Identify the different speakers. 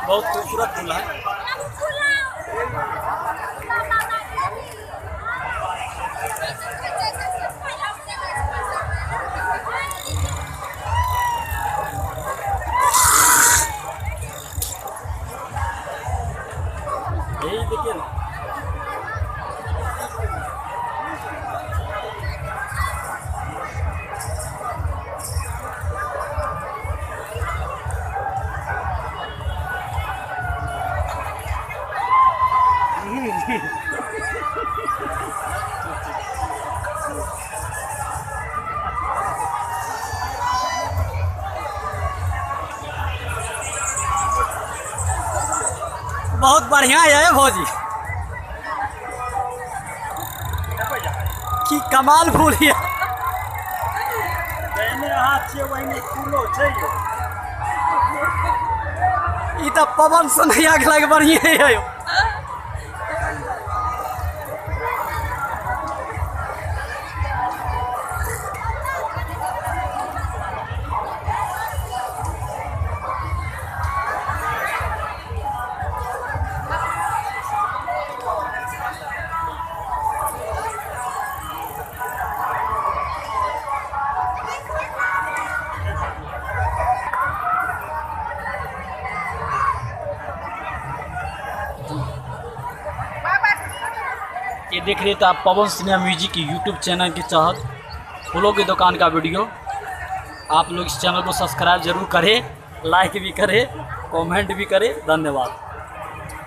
Speaker 1: बहुत खूबसूरत झूला है। यही देखिए ना, बहुत बढ़िया है भौजी की कमाल फूल है। ई तो पवन सनैया के लगे बढ़िया है। ये देख रहे थे आप पवन सिन्हा म्यूजिक की यूट्यूब चैनल के तहत फूलों की दुकान का वीडियो। आप लोग इस चैनल को सब्सक्राइब जरूर करें, लाइक भी करें, कमेंट भी करें। धन्यवाद।